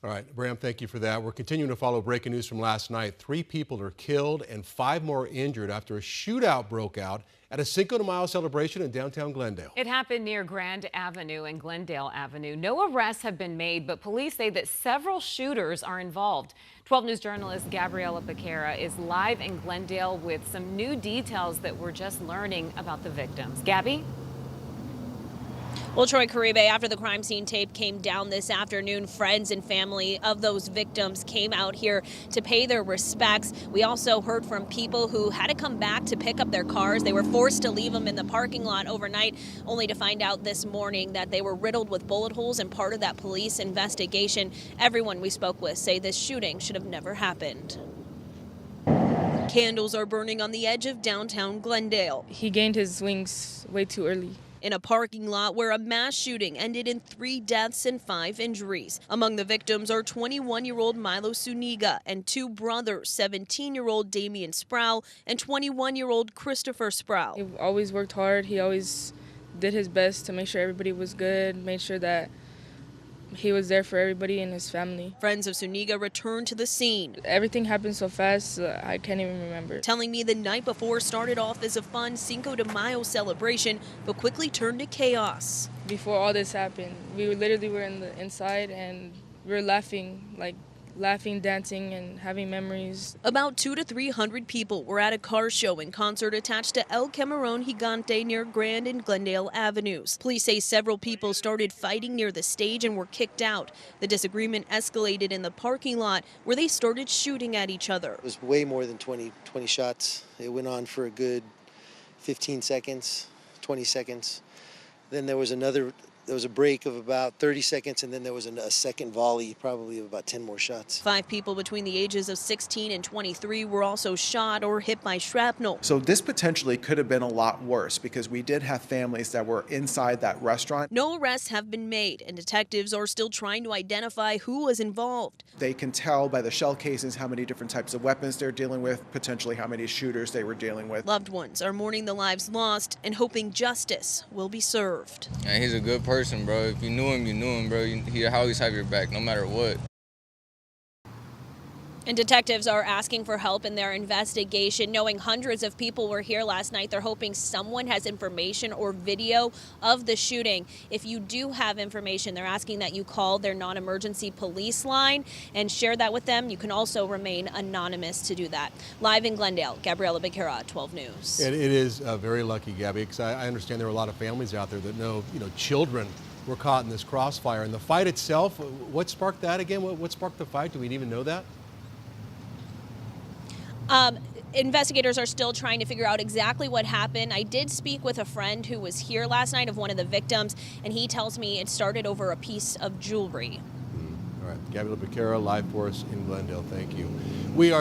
All right, Bram, thank you for that. We're continuing to follow breaking news from last night. 3 people are killed and 5 more injured after a shootout broke out at a Cinco de Mayo celebration in downtown Glendale. It happened near Grand Avenue and Glendale Avenue. No arrests have been made, but police say that several shooters are involved. 12 News journalist Gabriela Becerra is live in Glendale with some new details that we're just learning about the victims. Gabby? Well, Troy Caribe, after the crime scene tape came down this afternoon, friends and family of those victims came out here to pay their respects. We also heard from people who had to come back to pick up their cars. They were forced to leave them in the parking lot overnight, only to find out this morning that they were riddled with bullet holes and part of that police investigation. Everyone we spoke with say this shooting should have never happened. Candles are burning on the edge of downtown Glendale. He gained his wings way too early. In a parking lot where a mass shooting ended in 3 deaths and 5 injuries. Among the victims are 21-year-old Milo Suniga and 2 brothers, 17-year-old Damian Sproul and 21-year-old Christopher Sproul. He always worked hard. He always did his best to make sure everybody was good, made sure that he was there for everybody and his family. Friends of Suniga returned to the scene. Everything happened so fast, I can't even remember. Telling me the night before started off as a fun Cinco de Mayo celebration, but quickly turned to chaos. Before all this happened, we literally were inside and we were laughing, dancing, and having memories. About 200 to 300 people were at a car show and concert attached to El Camarón Gigante near Grand and Glendale Avenues. Police say several people started fighting near the stage and were kicked out. The disagreement escalated in the parking lot where they started shooting at each other. It was way more than 20 shots. It went on for a good 15 seconds, 20 seconds. Then there was a break of about 30 seconds, and then there was a second volley, probably of about 10 more shots. 5 people between the ages of 16 and 23 were also shot or hit by shrapnel. So this potentially could have been a lot worse because we did have families that were inside that restaurant. No arrests have been made, and detectives are still trying to identify who was involved. They can tell by the shell casings how many different types of weapons they're dealing with, potentially how many shooters they were dealing with. Loved ones are mourning the lives lost and hoping justice will be served. And he's a good person, bro. If you knew him, bro. He'd always have your back, no matter what. And detectives are asking for help in their investigation. Knowing hundreds of people were here last night, they're hoping someone has information or video of the shooting. If you do have information, they're asking that you call their non-emergency police line and share that with them. You can also remain anonymous to do that. Live in Glendale, Gabriela Becerra, 12 News. And it is very lucky, Gabby, because I understand there are a lot of families out there that know, children were caught in this crossfire. And the fight itself, what sparked that again? What sparked the fight? Do we even know that? Investigators are still trying to figure out exactly what happened. I did speak with a friend who was here last night of one of the victims, and he tells me it started over a piece of jewelry. All right, Gabriela Becerra, live for us in Glendale. Thank you. We are